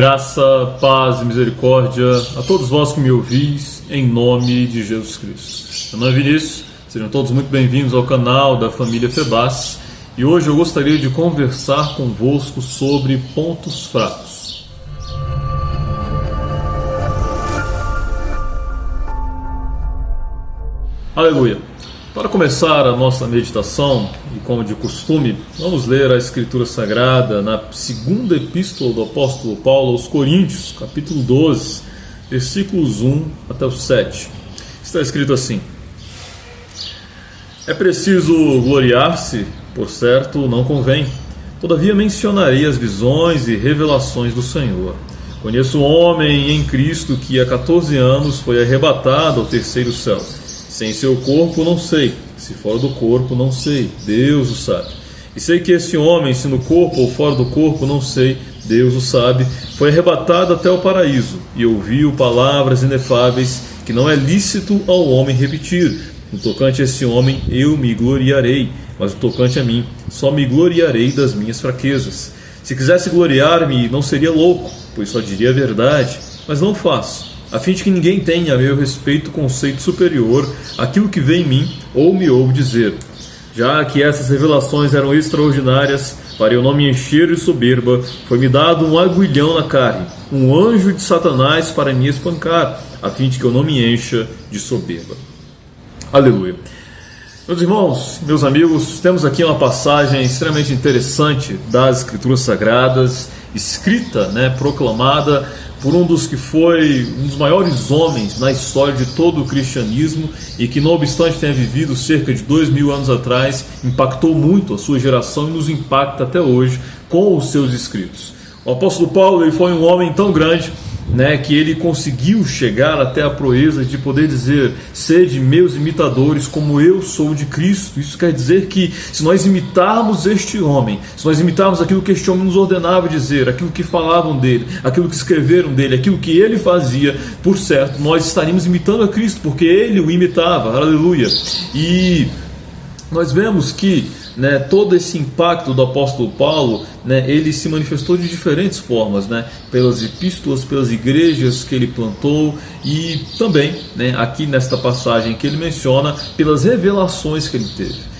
Graça, paz e misericórdia a todos vós que me ouvis, em nome de Jesus Cristo. Meu nome é Vinícius, sejam todos muito bem-vindos ao canal da família Febas, e hoje eu gostaria de conversar convosco sobre pontos fracos. Aleluia! Para começar a nossa meditação, e como de costume, vamos ler a Escritura Sagrada na segunda epístola do apóstolo Paulo aos Coríntios, capítulo 12, versículos 1 até o 7. Está escrito assim: É preciso gloriar-se, por certo, não convém. Todavia mencionarei as visões e revelações do Senhor. Conheço um homem em Cristo que há 14 anos foi arrebatado ao terceiro céu. Sem seu corpo não sei, se fora do corpo não sei, Deus o sabe. E sei que esse homem, se no corpo ou fora do corpo não sei, Deus o sabe, foi arrebatado até o paraíso, e ouviu palavras inefáveis que não é lícito ao homem repetir. No tocante a esse homem eu me gloriarei, mas no tocante a mim só me gloriarei das minhas fraquezas. Se quisesse gloriar-me, não seria louco, pois só diria a verdade, mas não faço, a fim de que ninguém tenha a meu respeito conceito superior àquilo que vê em mim ou me ouve dizer. Já que essas revelações eram extraordinárias, para eu não me encher de soberba, foi-me dado um aguilhão na carne, um anjo de Satanás para me espancar, a fim de que eu não me encha de soberba. Aleluia! Meus irmãos, meus amigos, temos aqui uma passagem extremamente interessante das Escrituras Sagradas, escrita, proclamada por um dos que foi um dos maiores homens na história de todo o cristianismo e que, não obstante tenha vivido cerca de 2000 anos atrás, impactou muito a sua geração e nos impacta até hoje com os seus escritos. O apóstolo Paulo, ele foi um homem tão grande, que ele conseguiu chegar até a proeza de poder dizer: sede meus imitadores como eu sou de Cristo. Isso quer dizer que se nós imitarmos este homem, se nós imitarmos aquilo que este homem nos ordenava dizer, aquilo que falavam dele, aquilo que escreveram dele, aquilo que ele fazia, por certo, nós estaríamos imitando a Cristo, porque ele o imitava. Aleluia! E nós vemos que todo esse impacto do apóstolo Paulo, ele se manifestou de diferentes formas, pelas epístolas, pelas igrejas que ele plantou e também, aqui nesta passagem que ele menciona, pelas revelações que ele teve.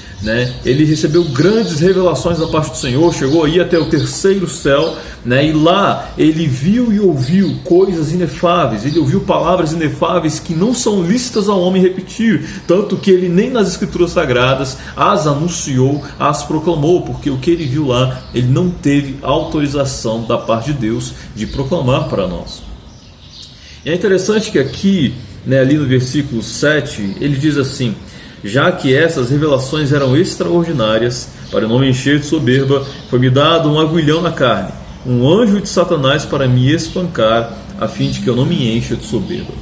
Ele recebeu grandes revelações da parte do Senhor, chegou aí até o terceiro céu, e lá ele viu e ouviu coisas inefáveis, ele ouviu palavras inefáveis que não são lícitas ao homem repetir, tanto que ele nem nas Escrituras Sagradas as anunciou, as proclamou, porque o que ele viu lá, ele não teve autorização da parte de Deus de proclamar para nós. E é interessante que aqui, ali no versículo 7, ele diz assim: já que essas revelações eram extraordinárias, para não me encher de soberba, foi-me dado um aguilhão na carne, um anjo de Satanás para me espancar, a fim de que eu não me encha de soberba.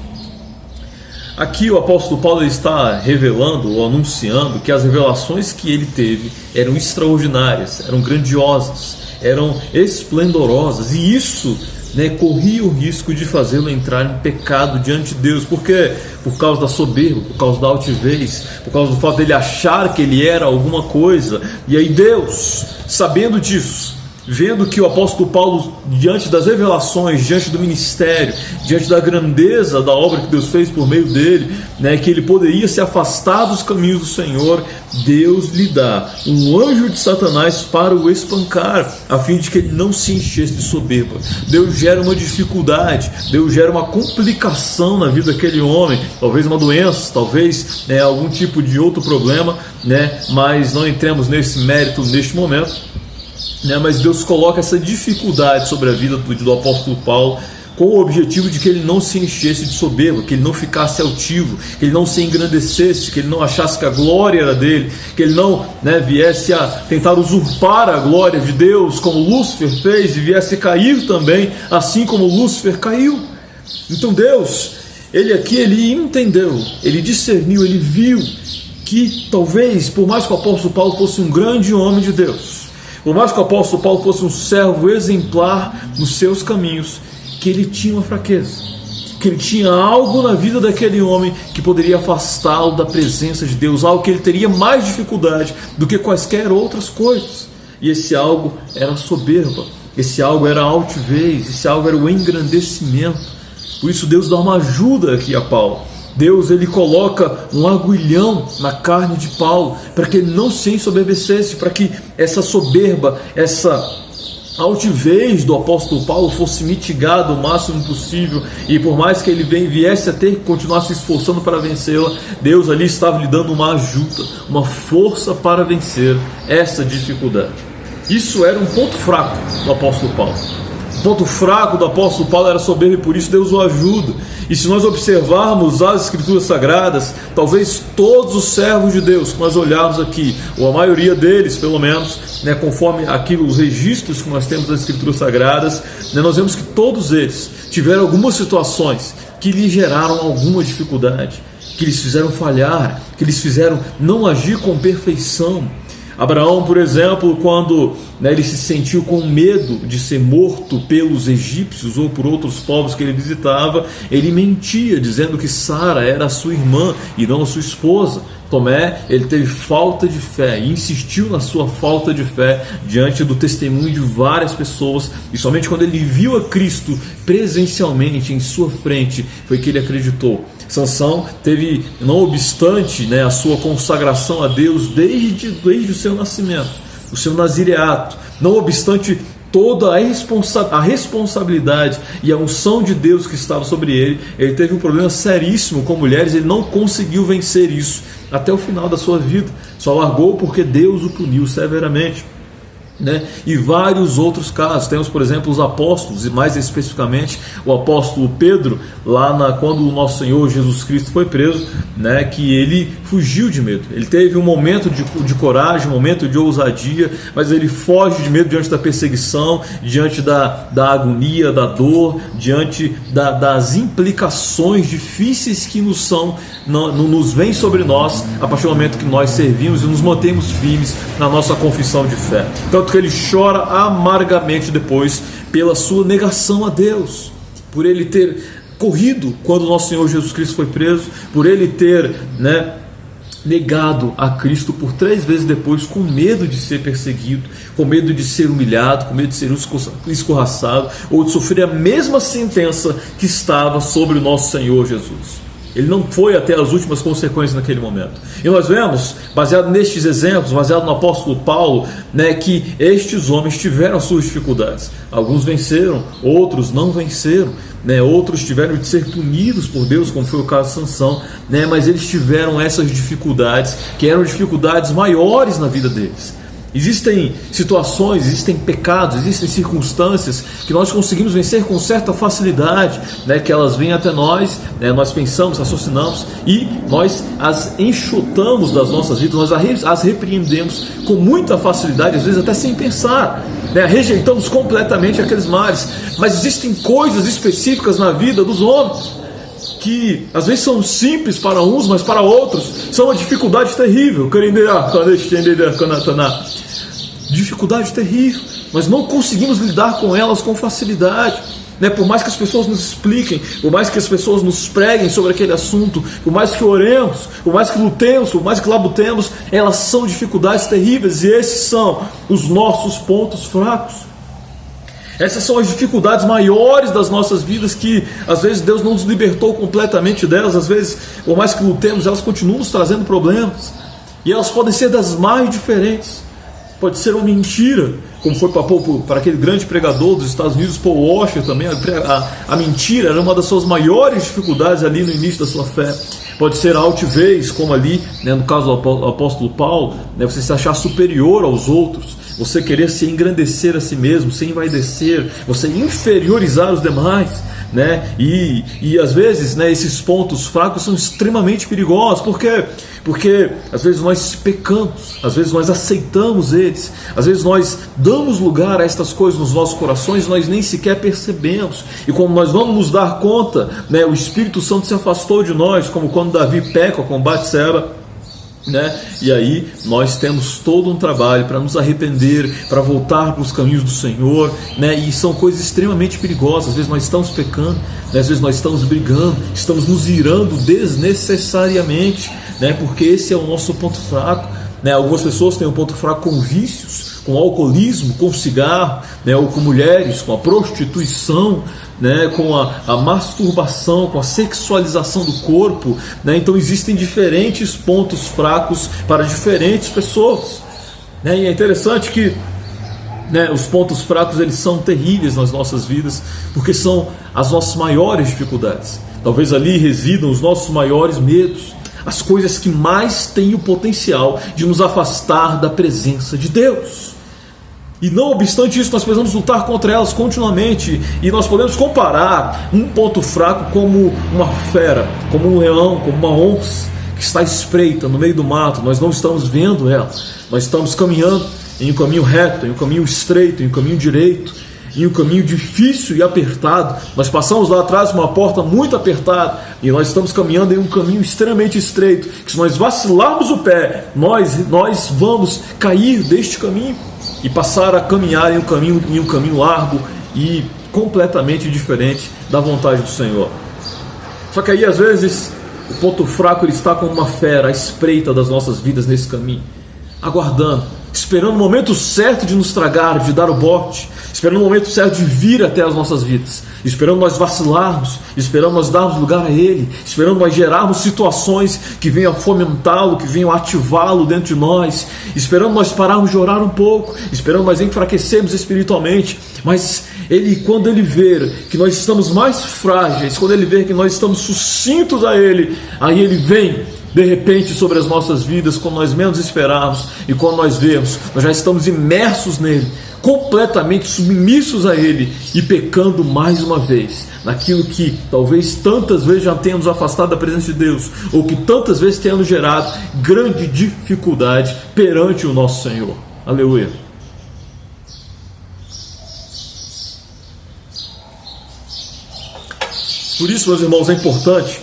Aqui o apóstolo Paulo está revelando ou anunciando que as revelações que ele teve eram extraordinárias, eram grandiosas, eram esplendorosas, e isso corria o risco de fazê-lo entrar em pecado diante de Deus. Por quê? Por causa da soberba, por causa da altivez, por causa do fato dele achar que ele era alguma coisa. E aí Deus, sabendo disso, vendo que o apóstolo Paulo, diante das revelações, diante do ministério, diante da grandeza da obra que Deus fez por meio dele, que ele poderia se afastar dos caminhos do Senhor, Deus lhe dá um anjo de Satanás para o espancar, a fim de que ele não se enchesse de soberba. Deus gera uma dificuldade, Deus gera uma complicação na vida daquele homem, talvez uma doença, talvez algum tipo de outro problema, mas não entremos nesse mérito neste momento. Mas Deus coloca essa dificuldade sobre a vida do apóstolo Paulo, com o objetivo de que ele não se enchesse de soberba, que ele não ficasse altivo, que ele não se engrandecesse, que ele não achasse que a glória era dele, que ele não viesse a tentar usurpar a glória de Deus, como Lúcifer fez, e viesse a cair também, assim como Lúcifer caiu. Então Deus, ele entendeu, ele discerniu, ele viu que talvez, por mais que o apóstolo Paulo fosse um grande homem de Deus, por mais que o apóstolo Paulo fosse um servo exemplar nos seus caminhos, que ele tinha uma fraqueza, que ele tinha algo na vida daquele homem que poderia afastá-lo da presença de Deus, algo que ele teria mais dificuldade do que quaisquer outras coisas. E esse algo era a soberba. Esse algo era a altivez, esse algo era o engrandecimento. Por isso Deus dá uma ajuda aqui a Paulo. Deus, ele coloca um agulhão na carne de Paulo para que ele não se ensoberbecesse, para que essa soberba, essa altivez do apóstolo Paulo fosse mitigada o máximo possível, e por mais que ele viesse a ter que continuar se esforçando para vencê-la, Deus ali estava lhe dando uma ajuda, uma força para vencer essa dificuldade. Isso era um ponto fraco do apóstolo Paulo. O ponto fraco do apóstolo Paulo era soberbo, e por isso Deus o ajuda. E se nós observarmos as Escrituras Sagradas, talvez todos os servos de Deus que nós olharmos aqui, ou a maioria deles pelo menos, conforme aquilo, os registros que nós temos das Escrituras Sagradas, nós vemos que todos eles tiveram algumas situações que lhe geraram alguma dificuldade, que eles fizeram falhar, que eles fizeram não agir com perfeição. Abraão, por exemplo, quando ele se sentiu com medo de ser morto pelos egípcios ou por outros povos que ele visitava, ele mentia, dizendo que Sara era a sua irmã e não a sua esposa. Tomé, ele teve falta de fé e insistiu na sua falta de fé diante do testemunho de várias pessoas, e somente quando ele viu a Cristo presencialmente em sua frente foi que ele acreditou. Sansão teve, não obstante a sua consagração a Deus desde o seu nascimento, o seu nazireato, não obstante toda a responsabilidade e a unção de Deus que estava sobre ele teve um problema seríssimo com mulheres. Ele não conseguiu vencer isso até o final da sua vida, só largou porque Deus o puniu severamente. E vários outros casos. Temos, por exemplo, os apóstolos, e mais especificamente o apóstolo Pedro, quando o nosso Senhor Jesus Cristo foi preso, que ele fugiu de medo. Ele teve um momento de coragem, um momento de ousadia, mas ele foge de medo diante da perseguição, diante da agonia, da dor, diante das implicações difíceis que nos vêm sobre nós a partir do momento que nós servimos e nos mantemos firmes na nossa confissão de fé. Tanto que ele chora amargamente depois pela sua negação a Deus, por ele ter corrido quando o nosso Senhor Jesus Cristo foi preso, por ele ter negado a Cristo por 3 vezes depois, com medo de ser perseguido, com medo de ser humilhado, com medo de ser escorraçado, ou de sofrer a mesma sentença que estava sobre o nosso Senhor Jesus. Ele não foi até as últimas consequências naquele momento. E nós vemos, baseado nestes exemplos, baseado no apóstolo Paulo, que estes homens tiveram suas dificuldades. Alguns venceram, outros não venceram, outros tiveram de ser punidos por Deus, como foi o caso de Sansão, mas eles tiveram essas dificuldades, que eram dificuldades maiores na vida deles. Existem situações, existem pecados, existem circunstâncias que nós conseguimos vencer com certa facilidade, que elas vêm até nós, nós pensamos, raciocinamos e nós as enxotamos das nossas vidas, nós as repreendemos com muita facilidade, às vezes até sem pensar, rejeitamos completamente aqueles males. Mas existem coisas específicas na vida dos homens que às vezes são simples para uns, mas para outros são uma dificuldade terrível. Dificuldade terrível. Nós não conseguimos lidar com elas com facilidade. Por mais que as pessoas nos expliquem, por mais que as pessoas nos preguem sobre aquele assunto, por mais que oremos, por mais que lutemos, por mais que labutemos, elas são dificuldades terríveis, e esses são os nossos pontos fracos. Essas são as dificuldades maiores das nossas vidas, que às vezes Deus não nos libertou completamente delas. Às vezes, por mais que lutemos, elas continuam nos trazendo problemas, e elas podem ser das mais diferentes. Pode ser uma mentira, como foi para aquele grande pregador dos Estados Unidos, Paul Washer também. A mentira era uma das suas maiores dificuldades ali no início da sua fé. Pode ser a altivez, como ali, no caso do apóstolo Paulo, você se achar superior aos outros, você querer se engrandecer a si mesmo, se envaidecer, você inferiorizar os demais, e às vezes, esses pontos fracos são extremamente perigosos. Por quê? Porque às vezes nós pecamos, às vezes nós aceitamos eles, às vezes nós damos lugar a estas coisas nos nossos corações e nós nem sequer percebemos. E quando nós vamos nos dar conta, o Espírito Santo se afastou de nós, como quando Davi peca com Batseba, E aí nós temos todo um trabalho para nos arrepender, para voltar para os caminhos do Senhor, E são coisas extremamente perigosas. Às vezes nós estamos pecando, às vezes nós estamos brigando, estamos nos irando desnecessariamente, Porque esse é o nosso ponto fraco, Algumas pessoas têm um ponto fraco com vícios, com o alcoolismo, com o cigarro, né, ou com mulheres, com a prostituição, né, com a masturbação, com a sexualização do corpo, né? Então existem diferentes pontos fracos para diferentes pessoas, né? E é interessante que, né, os pontos fracos, eles são terríveis nas nossas vidas, porque são as nossas maiores dificuldades. Talvez ali residam os nossos maiores medos, as coisas que mais têm o potencial de nos afastar da presença de Deus. E não obstante isso, nós precisamos lutar contra elas continuamente. E nós podemos comparar um ponto fraco como uma fera, como um leão, como uma onça que está espreita no meio do mato. Nós não estamos vendo ela, nós estamos caminhando em um caminho reto, em um caminho estreito, em um caminho direito, em um caminho difícil e apertado. Nós passamos lá atrás uma porta muito apertada e nós estamos caminhando em um caminho extremamente estreito, que se nós vacilarmos o pé, nós vamos cair deste caminho e passar a caminhar em um caminho largo e completamente diferente da vontade do Senhor. Só que aí às vezes o ponto fraco, ele está como uma fera à espreita das nossas vidas nesse caminho, aguardando, esperando o momento certo de nos tragar, de dar o bote, esperando o momento certo de vir até as nossas vidas, esperando nós vacilarmos, esperando nós darmos lugar a Ele, esperando nós gerarmos situações que venham fomentá-lo, que venham ativá-lo dentro de nós, esperando nós pararmos de orar um pouco, esperando nós enfraquecermos espiritualmente. Mas Ele, quando Ele ver que nós estamos mais frágeis, quando Ele ver que nós estamos sucintos a Ele, aí Ele vem de repente sobre as nossas vidas, quando nós menos esperarmos, e quando nós vemos, nós já estamos imersos nele, completamente submissos a Ele e pecando mais uma vez naquilo que talvez tantas vezes já tenhamos afastado da presença de Deus, ou que tantas vezes tenhamos gerado grande dificuldade perante o nosso Senhor. Aleluia. Por isso, meus irmãos, é importante,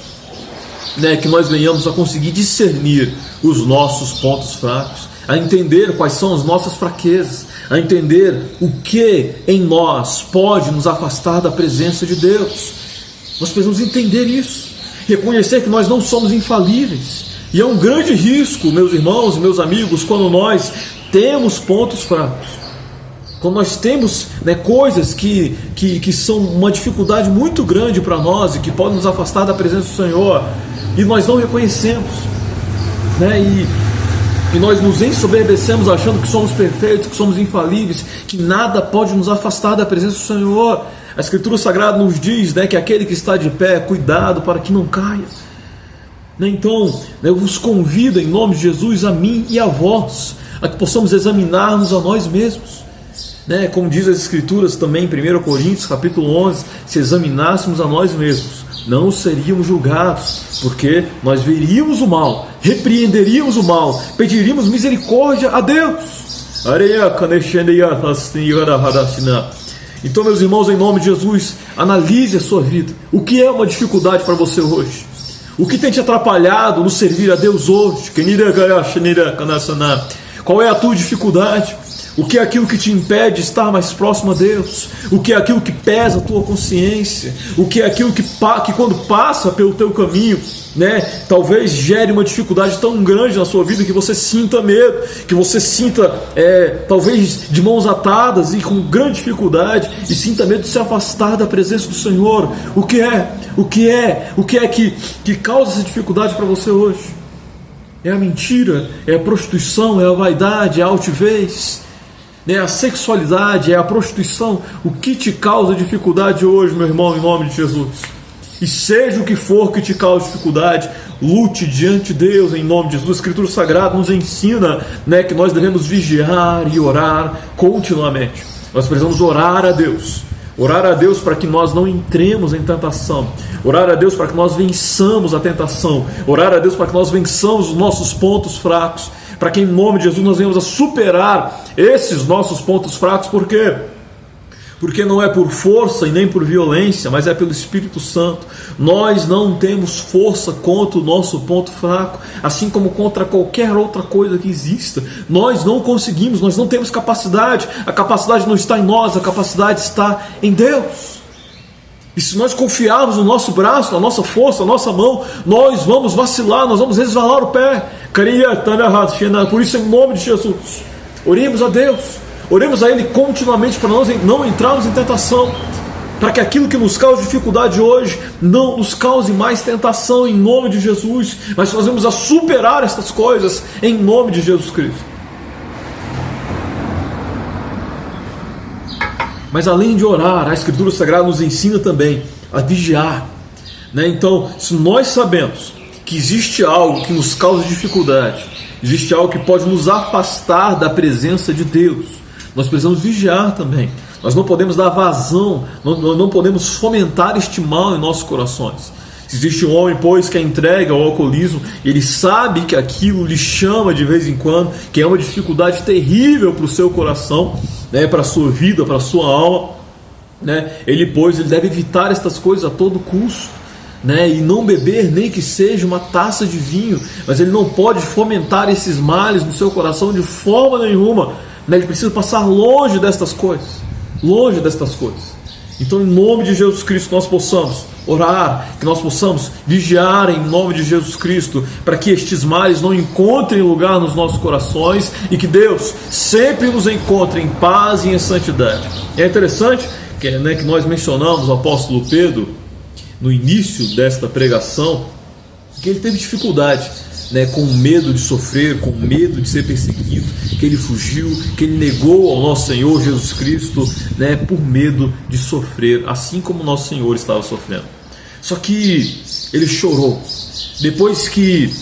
né, que nós venhamos a conseguir discernir os nossos pontos fracos, a entender quais são as nossas fraquezas, a entender o que em nós pode nos afastar da presença de Deus. Nós precisamos entender isso, reconhecer que nós não somos infalíveis, e é um grande risco, meus irmãos e meus amigos, quando nós temos pontos fracos, quando nós temos, né, coisas que são uma dificuldade muito grande para nós e que podem nos afastar da presença do Senhor, e nós não reconhecemos, né? E nós nos ensoberbecemos achando que somos perfeitos, que somos infalíveis, que nada pode nos afastar da presença do Senhor. A Escritura Sagrada nos diz, né, que aquele que está de pé, cuidado para que não caia. Então, né, eu vos convido em nome de Jesus, a mim e a vós, a que possamos examinar-nos a nós mesmos. Né, como diz as Escrituras também em 1 Coríntios capítulo 11, se examinássemos a nós mesmos, não seríamos julgados, porque nós veríamos o mal, repreenderíamos o mal, pediríamos misericórdia a Deus. Então, meus irmãos, em nome de Jesus, analise a sua vida. O que é uma dificuldade para você hoje? O que tem te atrapalhado no servir a Deus hoje? Qual é a tua dificuldade? O que é aquilo que te impede de estar mais próximo a Deus? O que é aquilo que pesa a tua consciência? O que é aquilo que quando passa pelo teu caminho, né, talvez gere uma dificuldade tão grande na sua vida que você sinta medo, que você sinta talvez de mãos atadas e com grande dificuldade, e sinta medo de se afastar da presença do Senhor? O que é que causa essa dificuldade para você hoje? É a mentira? É a prostituição? É a vaidade? É a altivez? É a sexualidade? É a prostituição? O que te causa dificuldade hoje, meu irmão, em nome de Jesus? E seja o que for que te cause dificuldade, lute diante de Deus em nome de Jesus. A Escritura Sagrada nos ensina, né, que nós devemos vigiar e orar continuamente. Nós precisamos orar a Deus. Orar a Deus para que nós não entremos em tentação. Orar a Deus para que nós vençamos a tentação. Orar a Deus para que nós vençamos os nossos pontos fracos. Para que em nome de Jesus nós venhamos a superar esses nossos pontos fracos. Por quê? Porque não é por força e nem por violência, mas é pelo Espírito Santo. Nós não temos força contra o nosso ponto fraco, assim como contra qualquer outra coisa que exista. Nós não conseguimos, nós não temos capacidade. A capacidade não está em nós, a capacidade está em Deus. E se nós confiarmos no nosso braço, na nossa força, na nossa mão, nós vamos vacilar, nós vamos resvalar o pé. Por isso, em nome de Jesus, oremos a Deus. Oremos a Ele continuamente para nós não entrarmos em tentação, para que aquilo que nos causa dificuldade hoje não nos cause mais tentação, em nome de Jesus, mas fazemos a superar estas coisas em nome de Jesus Cristo. Mas além de orar, a Escritura Sagrada nos ensina também a vigiar, né? Então, se nós sabemos que existe algo que nos causa dificuldade, existe algo que pode nos afastar da presença de Deus, nós precisamos vigiar também. Nós não podemos dar vazão, não podemos fomentar este mal em nossos corações. Se existe um homem, pois, que é entregue ao alcoolismo, ele sabe que aquilo lhe chama de vez em quando, que é uma dificuldade terrível para o seu coração, né, para a sua vida, para a sua alma, né, ele deve evitar estas coisas a todo custo, né, e não beber nem que seja uma taça de vinho, mas ele não pode fomentar esses males no seu coração de forma nenhuma, né, ele precisa passar longe destas coisas. Longe destas coisas. Então, em nome de Jesus Cristo, nós possamos orar, que nós possamos vigiar em nome de Jesus Cristo, para que estes males não encontrem lugar nos nossos corações e que Deus sempre nos encontre em paz e em santidade. É interessante que nós mencionamos o apóstolo Pedro no início desta pregação, que ele teve dificuldade, com medo de sofrer, com medo de ser perseguido, que ele fugiu, que ele negou ao nosso Senhor Jesus Cristo, por medo de sofrer, assim como o nosso Senhor estava sofrendo. Só que ele chorou, depois que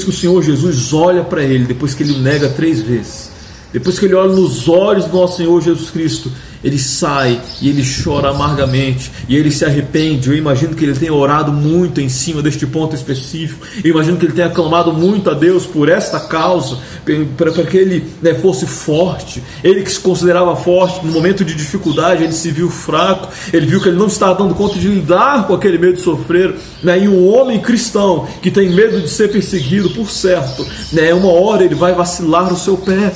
o Senhor Jesus olha para ele, depois que ele o nega 3 vezes, depois que ele olha nos olhos do nosso Senhor Jesus Cristo, ele sai e ele chora amargamente e ele se arrepende. Eu imagino que ele tenha orado muito em cima deste ponto específico. Eu imagino que ele tenha clamado muito a Deus por esta causa, para que ele fosse forte. Ele que se considerava forte, no momento de dificuldade ele se viu fraco, ele viu que ele não estava dando conta de lidar com aquele medo de sofrer, e um homem cristão que tem medo de ser perseguido, por certo, uma hora ele vai vacilar o seu pé.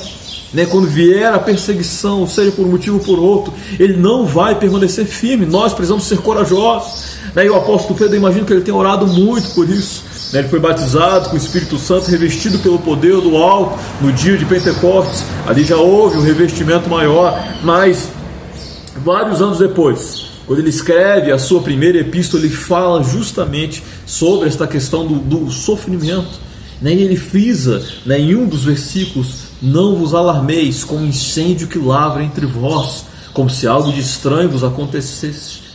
Quando vier a perseguição, seja por um motivo ou por outro, ele não vai permanecer firme. Nós precisamos ser corajosos, e o apóstolo Pedro, imagino que ele tenha orado muito por isso, ele foi batizado com o Espírito Santo, revestido pelo poder do alto no dia de Pentecostes. Ali já houve um revestimento maior, mas vários anos depois, quando ele escreve a sua primeira epístola, ele fala justamente sobre esta questão do sofrimento, e ele frisa, em um dos versículos: não vos alarmeis com o incêndio que lavra entre vós, como se algo de estranho vos acontecesse,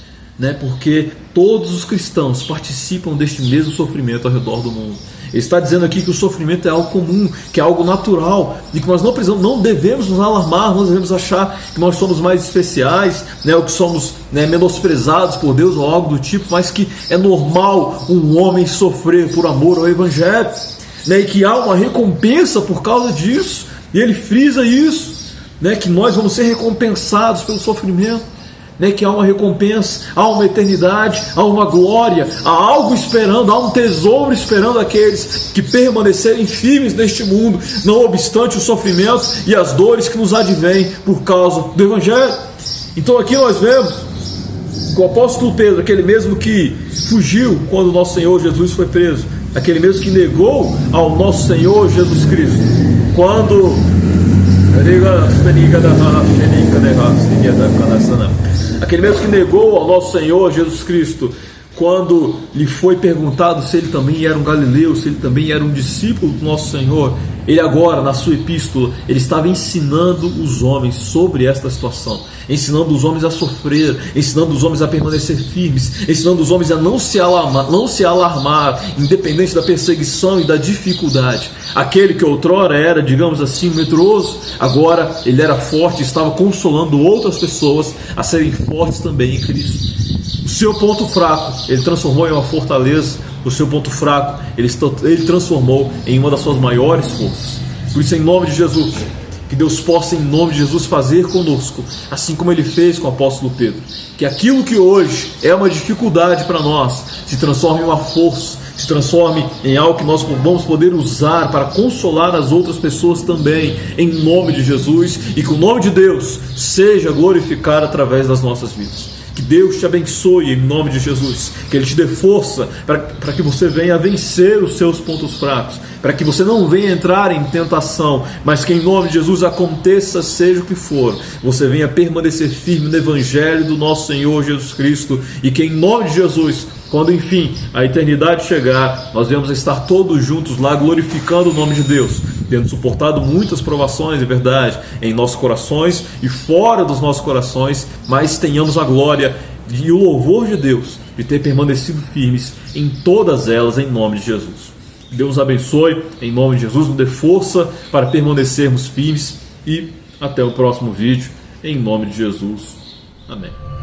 porque todos os cristãos participam deste mesmo sofrimento ao redor do mundo. Ele está dizendo aqui que o sofrimento é algo comum, que é algo natural, e que nós não devemos nos alarmar, não devemos achar que nós somos mais especiais, ou que somos menosprezados por Deus ou algo do tipo, mas que é normal um homem sofrer por amor ao Evangelho, e que há uma recompensa por causa disso. E ele frisa isso, que nós vamos ser recompensados pelo sofrimento, que há uma recompensa, há uma eternidade, há uma glória, há algo esperando, há um tesouro esperando aqueles que permanecerem firmes neste mundo, não obstante o sofrimento e as dores que nos advêm por causa do Evangelho. Então aqui nós vemos que o apóstolo Pedro, aquele mesmo que fugiu quando o nosso Senhor Jesus foi preso, aquele mesmo que negou ao nosso Senhor Jesus Cristo, quando aquele mesmo que negou ao nosso Senhor Jesus Cristo, quando lhe foi perguntado se ele também era um galileu, se ele também era um discípulo do nosso Senhor, ele agora, na sua epístola, ele estava ensinando os homens sobre esta situação, ensinando os homens a sofrer, ensinando os homens a permanecer firmes, ensinando os homens a não se alarmar, independente da perseguição e da dificuldade. Aquele que outrora era, digamos assim, medroso, agora ele era forte, estava consolando outras pessoas a serem fortes também em Cristo. O seu ponto fraco ele transformou em uma fortaleza. O seu ponto fraco ele transformou em uma das suas maiores forças. Por isso, em nome de Jesus, que Deus possa, em nome de Jesus, fazer conosco, assim como ele fez com o apóstolo Pedro, que aquilo que hoje é uma dificuldade para nós se transforme em uma força, se transforme em algo que nós vamos poder usar para consolar as outras pessoas também, em nome de Jesus, e que o nome de Deus seja glorificado através das nossas vidas. Que Que Deus te abençoe em nome de Jesus. Que Ele te dê força para que você venha vencer os seus pontos fracos, para que você não venha entrar em tentação, mas que em nome de Jesus aconteça, seja o que for, você venha permanecer firme no Evangelho do nosso Senhor Jesus Cristo, e que em nome de Jesus, quando enfim a eternidade chegar, nós venhamos estar todos juntos lá glorificando o nome de Deus, tendo suportado muitas provações, é verdade, em nossos corações e fora dos nossos corações, mas tenhamos a glória e o louvor de Deus de ter permanecido firmes em todas elas, em nome de Jesus. Deus nos abençoe, em nome de Jesus, nos dê força para permanecermos firmes, e até o próximo vídeo, em nome de Jesus. Amém.